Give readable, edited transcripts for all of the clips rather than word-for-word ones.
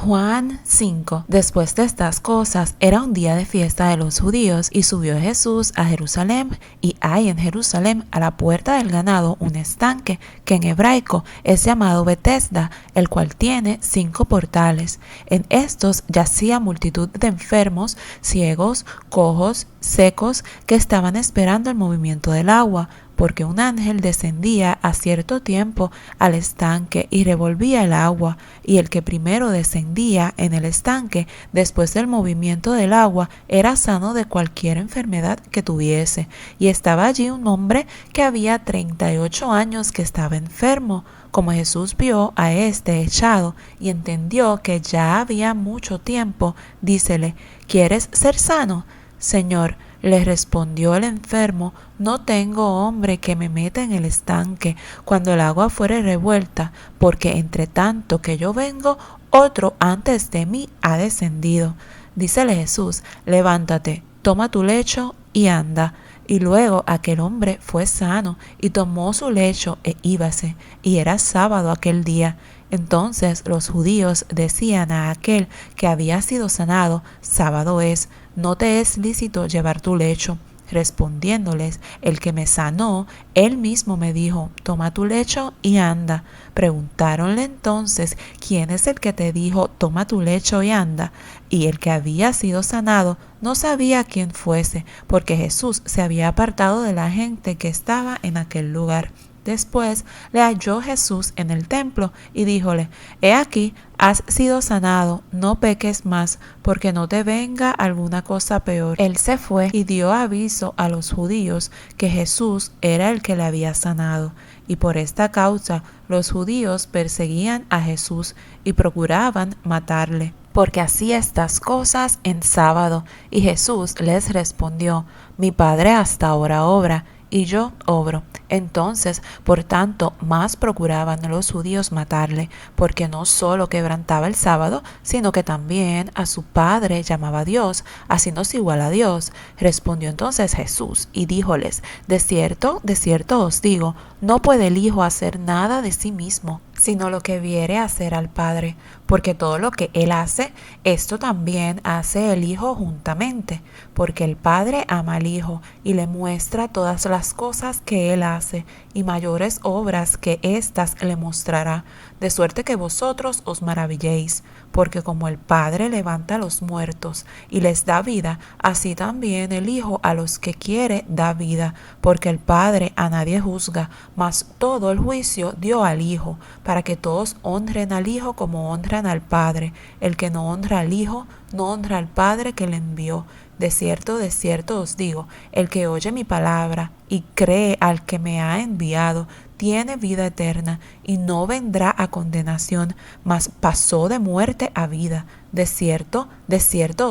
Juan 5. Después de estas cosas, era un día de fiesta de los judíos, y subió Jesús a Jerusalén, y hay en Jerusalén a la puerta del ganado un estanque, que en hebraico es llamado Betesda, el cual tiene 5 portales. En estos yacía multitud de enfermos, ciegos, cojos, secos, que estaban esperando el movimiento del agua, porque un ángel descendía a cierto tiempo al estanque y revolvía el agua, y el que primero descendía en el estanque después del movimiento del agua era sano de cualquier enfermedad que tuviese. Y estaba allí un hombre que había 38 años que estaba enfermo. Como Jesús vio a este echado y entendió que ya había mucho tiempo, dícele: ¿Quieres ser sano? Señor, le respondió el enfermo, no tengo hombre que me meta en el estanque cuando el agua fuere revuelta, porque entre tanto que yo vengo, otro antes de mí ha descendido. Dícele Jesús: levántate, toma tu lecho y anda. Y luego aquel hombre fue sano y tomó su lecho e íbase, y era sábado aquel día. Entonces los judíos decían a aquel que había sido sanado: sábado es, no te es lícito llevar tu lecho. Respondiéndoles el que me sanó, él mismo me dijo: toma tu lecho y anda. Preguntáronle entonces: ¿quién es el que te dijo: toma tu lecho y anda? Y el que había sido sanado no sabía quién fuese, porque Jesús se había apartado de la gente que estaba en aquel lugar. Después le halló Jesús en el templo y díjole: he aquí, has sido sanado, no peques más, porque no te venga alguna cosa peor. Él se fue y dio aviso a los judíos que Jesús era el que le había sanado, y por esta causa los judíos perseguían a Jesús y procuraban matarle, porque hacía estas cosas en sábado. Y Jesús les respondió: mi Padre hasta ahora obra, y yo obro. Entonces, por tanto, más procuraban los judíos matarle, porque no solo quebrantaba el sábado, sino que también a su Padre llamaba Dios, haciéndose igual a Dios. Respondió entonces Jesús y díjoles: de cierto os digo, no puede el Hijo hacer nada de sí mismo, sino lo que viere hacer al Padre, porque todo lo que Él hace, esto también hace el Hijo juntamente, porque el Padre ama al Hijo y le muestra todas las cosas que Él hace, y mayores obras que éstas le mostrará, de suerte que vosotros os maravilléis, porque como el Padre levanta a los muertos y les da vida, así también el Hijo a los que quiere da vida, porque el Padre a nadie juzga, mas todo el juicio dio al Hijo, para que todos honren al Hijo como honran al Padre. El que no honra al Hijo, no honra al Padre que le envió. De cierto os digo, el que oye mi palabra y cree al que me ha enviado, tiene vida eterna, y no vendrá a condenación, mas pasó de muerte a vida. De cierto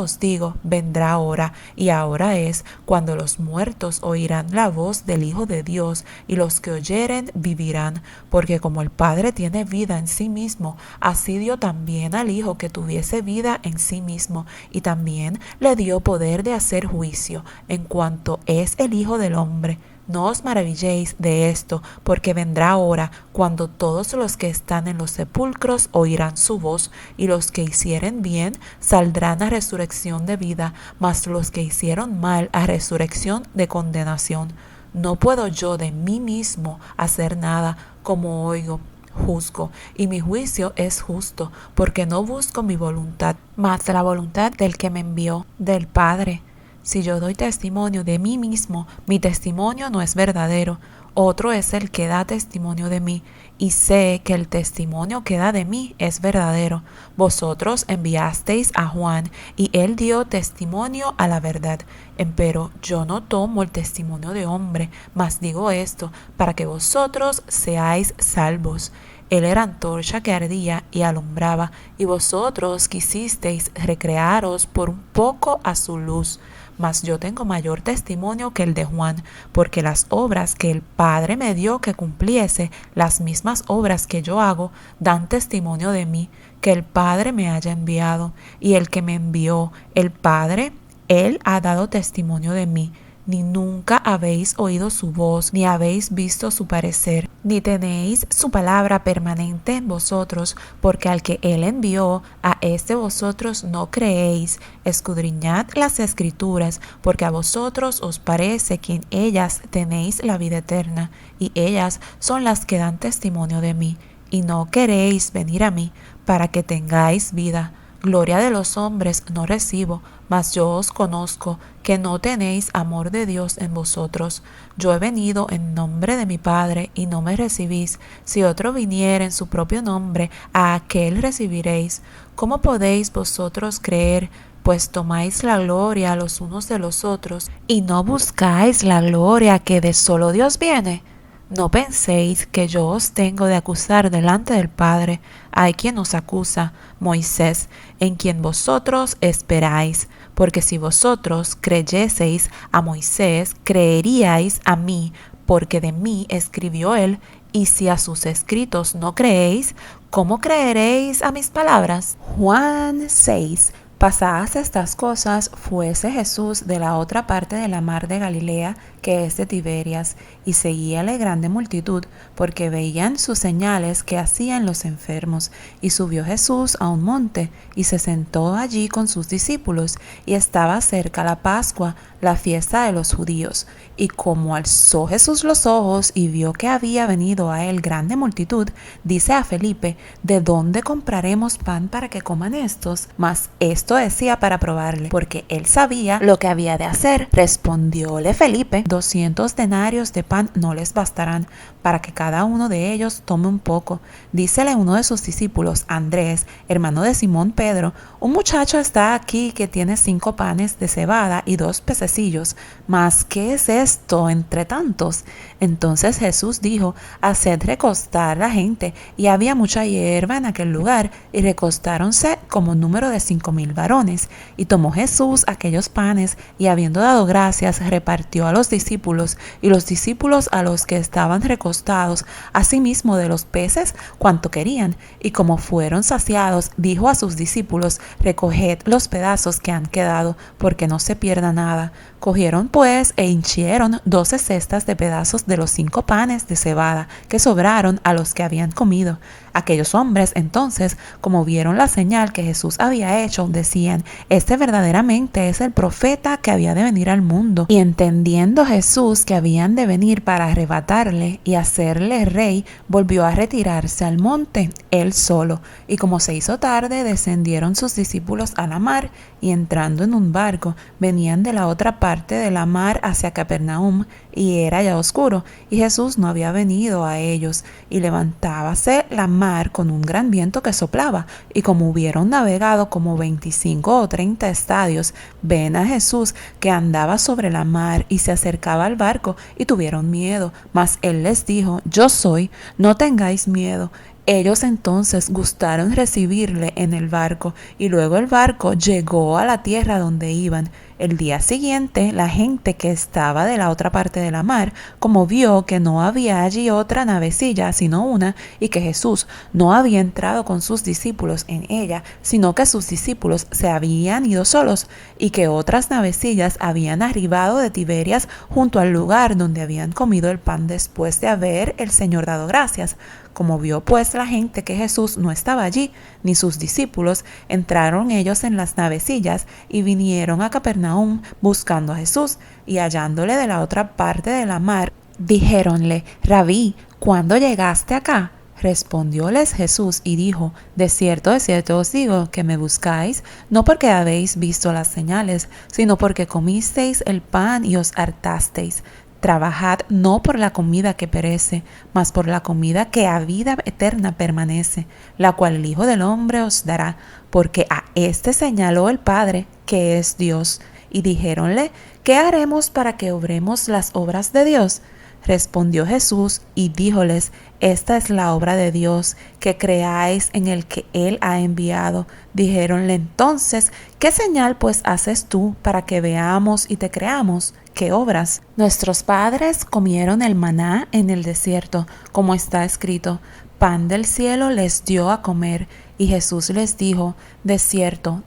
os digo, vendrá hora, y ahora es, cuando los muertos oirán la voz del Hijo de Dios, y los que oyeren vivirán, porque como el Padre tiene vida en sí mismo, así dio también al Hijo que tuviese vida en sí mismo, y también le dio poder de hacer juicio, en cuanto es el Hijo del hombre. No os maravilléis de esto, porque vendrá hora cuando todos los que están en los sepulcros oirán su voz, y los que hicieren bien saldrán a resurrección de vida, mas los que hicieron mal a resurrección de condenación. No puedo yo de mí mismo hacer nada, como oigo, juzgo, y mi juicio es justo, porque no busco mi voluntad, mas la voluntad del que me envió, del Padre. Si yo doy testimonio de mí mismo, mi testimonio no es verdadero. Otro es el que da testimonio de mí, y sé que el testimonio que da de mí es verdadero. Vosotros enviasteis a Juan, y él dio testimonio a la verdad. Empero yo no tomo el testimonio de hombre, mas digo esto, para que vosotros seáis salvos. Él era antorcha que ardía y alumbraba, y vosotros quisisteis recrearos por un poco a su luz. Mas yo tengo mayor testimonio que el de Juan, porque las obras que el Padre me dio que cumpliese, las mismas obras que yo hago, dan testimonio de mí, que el Padre me haya enviado. Y el que me envió, el Padre, Él ha dado testimonio de mí. ni nunca habéis oído su voz, ni habéis visto su parecer, ni tenéis su palabra permanente en vosotros, porque al que él envió, a este vosotros no creéis. Escudriñad las Escrituras, porque a vosotros os parece que en ellas tenéis la vida eterna, y ellas son las que dan testimonio de mí, y no queréis venir a mí, para que tengáis vida. Gloria de los hombres no recibo, mas yo os conozco, que no tenéis amor de Dios en vosotros. Yo he venido en nombre de mi Padre, y no me recibís. Si otro viniere en su propio nombre, a aquel recibiréis. ¿Cómo podéis vosotros creer? Pues tomáis la gloria los unos de los otros, y no buscáis la gloria que de solo Dios viene. No penséis que yo os tengo de acusar delante del Padre. Hay quien os acusa, Moisés, en quien vosotros esperáis. Porque si vosotros creyeseis a Moisés, creeríais a mí, porque de mí escribió él. Y si a sus escritos no creéis, ¿cómo creeréis a mis palabras? Juan 6. Pasadas estas cosas, fuese Jesús de la otra parte de la mar de Galilea, que es de Tiberias, y seguíale grande multitud, porque veían sus señales que hacían los enfermos. Y subió Jesús a un monte, y se sentó allí con sus discípulos, y estaba cerca la Pascua, la fiesta de los judíos. Y como alzó Jesús los ojos y vio que había venido a él grande multitud, dice a Felipe: ¿de dónde compraremos pan para que coman estos? Mas esto decía para probarle, porque él sabía lo que había de hacer. Respondióle Felipe: 200 denarios de pan no les bastarán, para que cada uno de ellos tome un poco. Dícele uno de sus discípulos, Andrés, hermano de Simón Pedro: un muchacho está aquí que tiene 5 panes de cebada y 2 pececillos, mas ¿qué es esto entre tantos? Entonces Jesús dijo: haced recostar la gente. Y había mucha hierba en aquel lugar, y recostáronse como número de 5,000 varones. Y tomó Jesús aquellos panes, y habiendo dado gracias, repartió a los discípulos, y los discípulos a los que estaban recostados, asimismo de los peces cuanto querían. Y como fueron saciados, dijo a sus discípulos: recoged los pedazos que han quedado, porque no se pierda nada. Cogieron pues e hinchieron 12 cestas de pedazos de los 5 panes de cebada que sobraron a los que habían comido. Aquellos hombres entonces, como vieron la señal que Jesús había hecho, decían: este verdaderamente es el profeta que había de venir al mundo. Y entendiendo Jesús que habían de venir para arrebatarle y hacerle rey, volvió a retirarse al monte, él solo. Y como se hizo tarde, descendieron sus discípulos a la mar, y entrando en un barco, venían de la otra parte de la mar hacia Capernaum, y era ya oscuro, y Jesús no había venido a ellos. Y levantábase la mar con un gran viento que soplaba, y como hubieron navegado como 25 o 30 estadios, ven a Jesús que andaba sobre la mar y se acercaba al barco, y tuvieron miedo. Mas él les dijo: yo soy, no tengáis miedo. Ellos entonces gustaron recibirle en el barco, y luego el barco llegó a la tierra donde iban. El día siguiente, la gente que estaba de la otra parte de la mar, como vio que no había allí otra navecilla sino una, y que Jesús no había entrado con sus discípulos en ella, sino que sus discípulos se habían ido solos, y que otras navecillas habían arribado de Tiberias junto al lugar donde habían comido el pan después de haber el Señor dado gracias. Como vio pues la gente que Jesús no estaba allí, ni sus discípulos, entraron ellos en las navecillas y vinieron a Capernaum buscando a Jesús, y hallándole de la otra parte de la mar, dijéronle: Rabí, ¿cuándo llegaste acá? Respondióles Jesús y dijo: de cierto os digo que me buscáis, no porque habéis visto las señales, sino porque comisteis el pan y os hartasteis. Trabajad no por la comida que perece, mas por la comida que a vida eterna permanece, la cual el Hijo del Hombre os dará, porque a éste señaló el Padre, que es Dios. Y dijéronle: ¿qué haremos para que obremos las obras de Dios? Respondió Jesús y díjoles: esta es la obra de Dios, que creáis en el que Él ha enviado. Dijéronle entonces: ¿qué señal pues haces tú para que veamos y te creamos? ¿Qué obras? Nuestros padres comieron el maná en el desierto, como está escrito: pan del cielo les dio a comer. Y Jesús les dijo: de cierto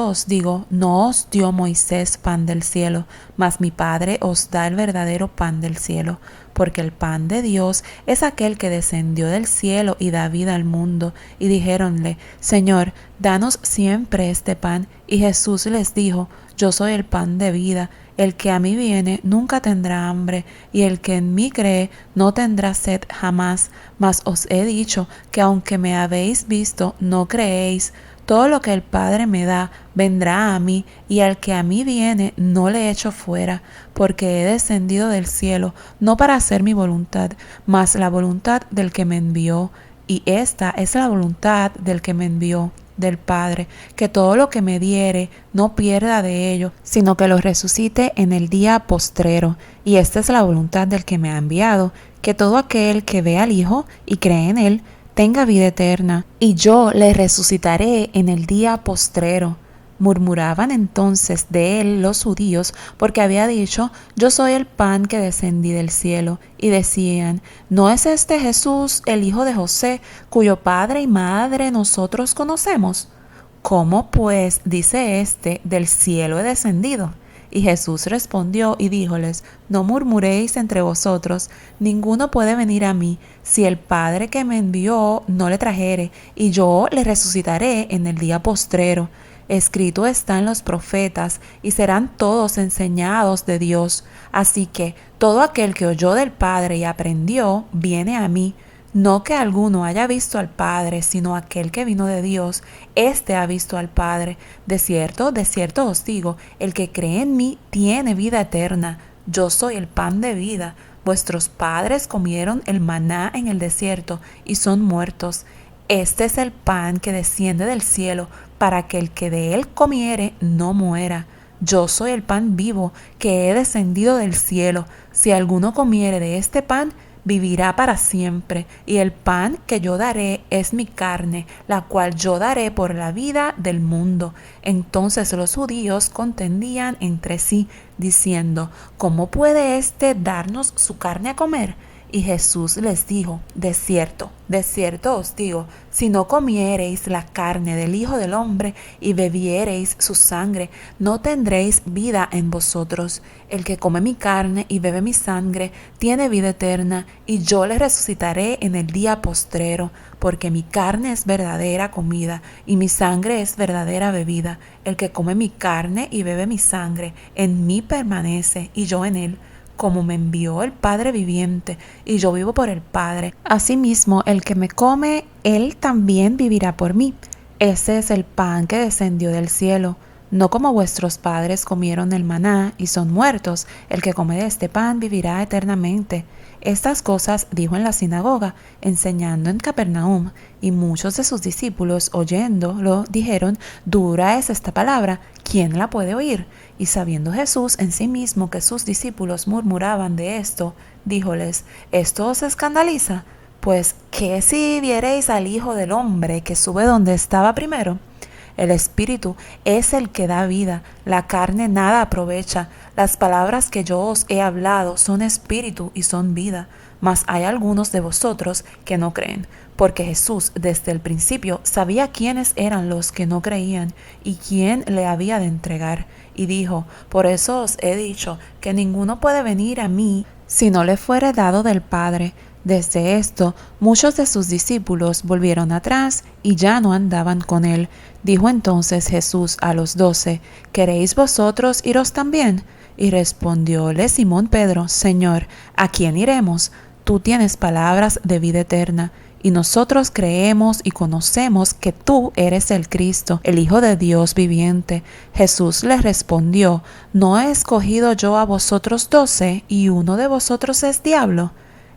os digo, no os dio Moisés pan del cielo, mas mi Padre os da el verdadero pan del cielo. Porque el pan de Dios es aquel que descendió del cielo y da vida al mundo. Y dijéronle: Señor, danos siempre este pan. Y Jesús les dijo: yo soy el pan de vida. El que a mí viene nunca tendrá hambre, y el que en mí cree no tendrá sed jamás. Mas os he dicho que aunque me habéis visto, no creéis. Todo lo que el Padre me da vendrá a mí, y al que a mí viene no le echo fuera, porque he descendido del cielo, no para hacer mi voluntad, mas la voluntad del que me envió. Y esta es la voluntad del que me envió, del Padre, que todo lo que me diere no pierda de ello, sino que lo resucite en el día postrero. Y esta es la voluntad del que me ha enviado, que todo aquel que ve al Hijo y cree en él tenga vida eterna, y yo le resucitaré en el día postrero. Murmuraban entonces de él los judíos, porque había dicho: yo soy el pan que descendí del cielo. Y decían: ¿no es este Jesús el hijo de José, cuyo padre y madre nosotros conocemos? ¿Cómo pues dice éste: del cielo he descendido? Y Jesús respondió y díjoles: no murmuréis entre vosotros. Ninguno puede venir a mí si el Padre que me envió no le trajere, y yo le resucitaré en el día postrero. Escrito está en los profetas, y serán todos enseñados de Dios. Así que todo aquel que oyó del Padre y aprendió, viene a mí. No que alguno haya visto al Padre, sino aquel que vino de Dios, éste ha visto al Padre. De cierto os digo, el que cree en mí tiene vida eterna. Yo soy el pan de vida. Vuestros padres comieron el maná en el desierto y son muertos. Este es el pan que desciende del cielo, para que el que de él comiere no muera. Yo soy el pan vivo, que he descendido del cielo. Si alguno comiere de este pan, vivirá para siempre. Y el pan que yo daré es mi carne, la cual yo daré por la vida del mundo. Entonces los judíos contendían entre sí, diciendo: ¿cómo puede éste darnos su carne a comer? Y Jesús les dijo: de cierto os digo, si no comiereis la carne del Hijo del Hombre y bebiereis su sangre, no tendréis vida en vosotros. El que come mi carne y bebe mi sangre tiene vida eterna, y yo le resucitaré en el día postrero, porque mi carne es verdadera comida, y mi sangre es verdadera bebida. El que come mi carne y bebe mi sangre, en mí permanece, y yo en él. Como me envió el Padre viviente, y yo vivo por el Padre, asimismo el que me come, él también vivirá por mí. Ese es el pan que descendió del cielo. No como vuestros padres comieron el maná y son muertos, el que come de este pan vivirá eternamente. Estas cosas dijo en la sinagoga, enseñando en Capernaum, y muchos de sus discípulos, oyéndolo, dijeron: dura es esta palabra, ¿quién la puede oír? Y sabiendo Jesús en sí mismo que sus discípulos murmuraban de esto, díjoles: ¿esto os escandaliza? Pues, ¿qué si viereis al Hijo del Hombre que sube donde estaba primero? El Espíritu es el que da vida, la carne nada aprovecha. Las palabras que yo os he hablado son espíritu y son vida. Mas hay algunos de vosotros que no creen, porque Jesús desde el principio sabía quiénes eran los que no creían y quién le había de entregar. Y dijo: por eso os he dicho que ninguno puede venir a mí si no le fuere dado del Padre. Desde esto, muchos de sus discípulos volvieron atrás y ya no andaban con él. Dijo entonces Jesús a los 12: ¿queréis vosotros iros también? Y respondióle Simón Pedro: Señor, ¿a quién iremos? Tú tienes palabras de vida eterna, y nosotros creemos y conocemos que tú eres el Cristo, el Hijo de Dios viviente. Jesús les respondió: ¿no he escogido yo a vosotros 12, y uno de vosotros es diablo?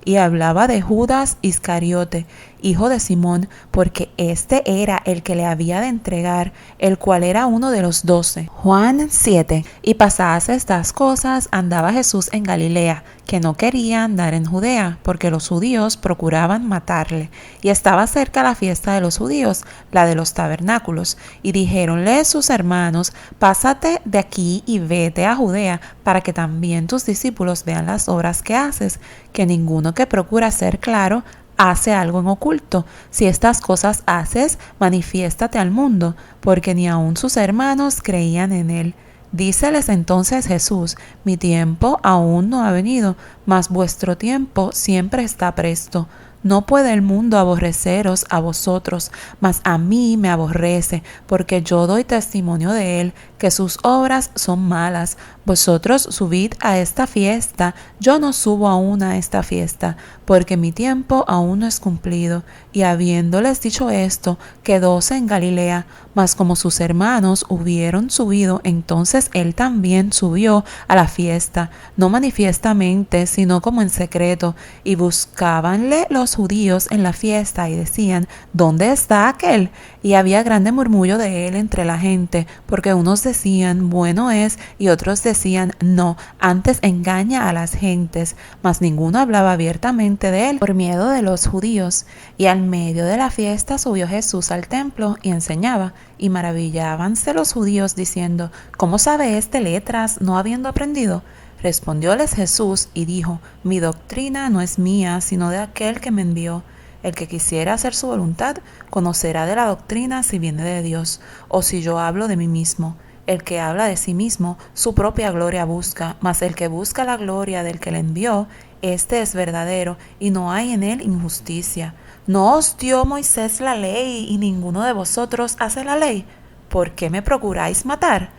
Y hablaba de Judas Iscariote, hijo de Simón, porque éste era el que le había de entregar, el cual era uno de los 12. Juan 7. Y pasadas estas cosas, andaba Jesús en Galilea, que no quería andar en Judea, porque los judíos procuraban matarle. Y estaba cerca la fiesta de los judíos, la de los tabernáculos. Y dijéronle sus hermanos: pásate de aquí y vete a Judea, para que también tus discípulos vean las obras que haces, que ninguno que procura ser claro hace algo en oculto. Si estas cosas haces, manifiéstate al mundo, porque ni aun sus hermanos creían en él. Díceles entonces Jesús: mi tiempo aún no ha venido, mas vuestro tiempo siempre está presto. No puede el mundo aborreceros a vosotros, mas a mí me aborrece, porque yo doy testimonio de él, que sus obras son malas. Vosotros subid a esta fiesta, yo no subo aún a esta fiesta, porque mi tiempo aún no es cumplido. Y habiéndoles dicho esto, quedóse en Galilea. Mas como sus hermanos hubieron subido, entonces él también subió a la fiesta, no manifiestamente, sino como en secreto. Y buscábanle los judíos en la fiesta y decían: ¿dónde está aquel? Y había grande murmullo de él entre la gente, porque unos decían: bueno es, y otros decían: no, antes engaña a las gentes. Mas ninguno hablaba abiertamente de él por miedo de los judíos. Y al medio de la fiesta subió Jesús al templo y enseñaba. Y maravillábanse los judíos diciendo: ¿cómo sabe este letras, no habiendo aprendido? Respondióles Jesús y dijo: mi doctrina no es mía, sino de aquel que me envió. El que quisiera hacer su voluntad, conocerá de la doctrina si viene de Dios, o si yo hablo de mí mismo. El que habla de sí mismo, su propia gloria busca, mas el que busca la gloria del que le envió, este es verdadero, y no hay en él injusticia. ¿No os dio Moisés la ley, y ninguno de vosotros hace la ley? ¿Por qué me procuráis matar?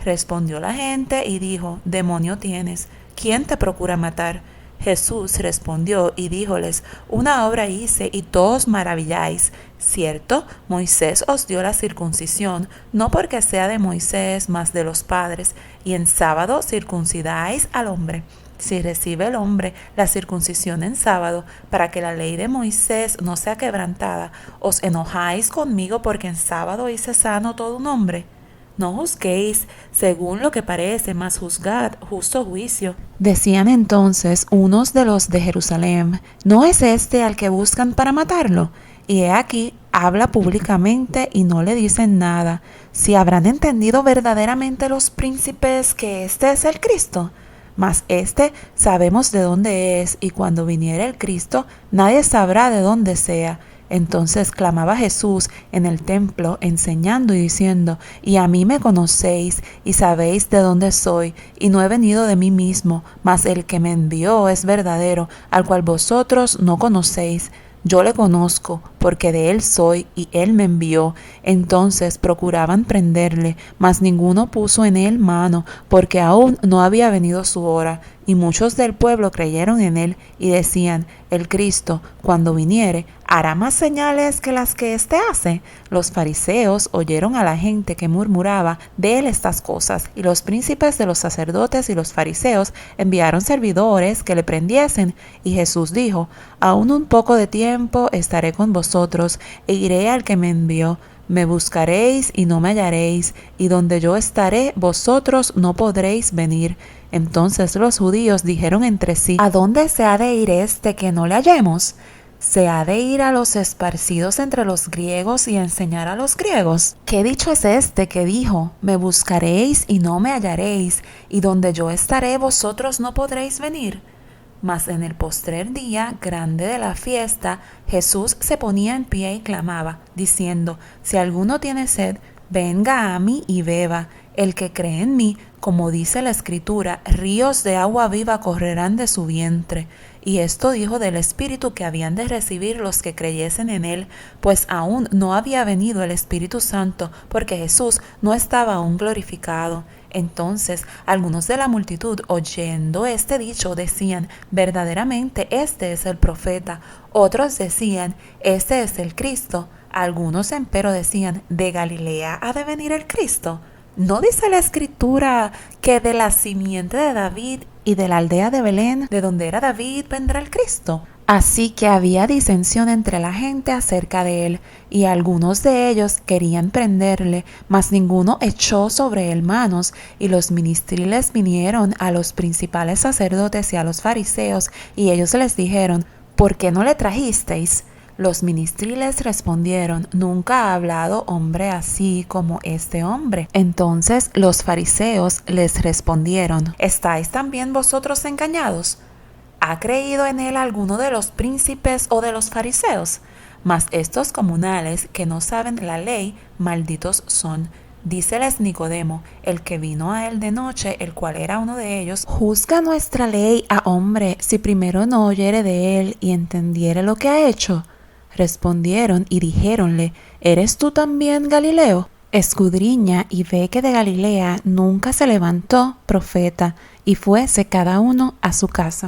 Respondió la gente y dijo: demonio tienes, ¿quién te procura matar? Jesús respondió y díjoles: una obra hice y todos maravilláis. Cierto, Moisés os dio la circuncisión, no porque sea de Moisés, mas de los padres, y en sábado circuncidáis al hombre. Si recibe el hombre la circuncisión en sábado, para que la ley de Moisés no sea quebrantada, ¿os enojáis conmigo porque en sábado hice sano todo un hombre? No juzguéis según lo que parece, mas juzgad justo juicio. Decían entonces unos de los de Jerusalén: ¿no es este al que buscan para matarlo? Y he aquí, habla públicamente y no le dicen nada. Si habrán entendido verdaderamente los príncipes que este es el Cristo. Mas este sabemos de dónde es, y cuando viniere el Cristo, nadie sabrá de dónde sea. Entonces clamaba Jesús en el templo, enseñando y diciendo: y a mí me conocéis, y sabéis de dónde soy, y no he venido de mí mismo, mas el que me envió es verdadero, al cual vosotros no conocéis. Yo le conozco, porque de él soy, y él me envió. Entonces procuraban prenderle, mas ninguno puso en él mano, porque aún no había venido su hora. Y muchos del pueblo creyeron en él, y decían: el Cristo, cuando viniere, hará más señales que las que éste hace. Los fariseos oyeron a la gente que murmuraba de él estas cosas, y los príncipes de los sacerdotes y los fariseos enviaron servidores que le prendiesen. Y Jesús dijo: aún un poco de tiempo estaré con vosotros, e iré al que me envió. Me buscaréis y no me hallaréis, y donde yo estaré, vosotros no podréis venir. Entonces los judíos dijeron entre sí: ¿a dónde se ha de ir este que no le hallemos? ¿Se ha de ir a los esparcidos entre los griegos y enseñar a los griegos? ¿Qué dicho es este que dijo: me buscaréis y no me hallaréis, y donde yo estaré, vosotros no podréis venir? Mas en el postrer día grande de la fiesta, Jesús se ponía en pie y clamaba, diciendo: si alguno tiene sed, venga a mí y beba. El que cree en mí, como dice la Escritura, ríos de agua viva correrán de su vientre. Y esto dijo del Espíritu que habían de recibir los que creyesen en él, pues aún no había venido el Espíritu Santo, porque Jesús no estaba aún glorificado. Entonces algunos de la multitud, oyendo este dicho, decían: verdaderamente este es el profeta. Otros decían: este es el Cristo. Algunos empero decían: ¿de Galilea ha de venir el Cristo? ¿No dice la Escritura que de la simiente de David y de la aldea de Belén, de donde era David, vendrá el Cristo? Así que había disensión entre la gente acerca de él, y algunos de ellos querían prenderle, mas ninguno echó sobre él manos. Y los ministriles vinieron a los principales sacerdotes y a los fariseos, y ellos les dijeron: ¿por qué no le trajisteis? Los ministriles respondieron: nunca ha hablado hombre así como este hombre. Entonces los fariseos les respondieron: ¿estáis también vosotros engañados? ¿Ha creído en él alguno de los príncipes o de los fariseos? Mas estos comunales que no saben la ley, malditos son. Díceles Nicodemo, el que vino a él de noche, el cual era uno de ellos: ¿Juzga nuestra ley a hombre si primero no oyere de él y entendiere lo que ha hecho? Respondieron y dijéronle: ¿Eres tú también Galileo? Escudriña y ve que de Galilea nunca se levantó profeta, y fuese cada uno a su casa.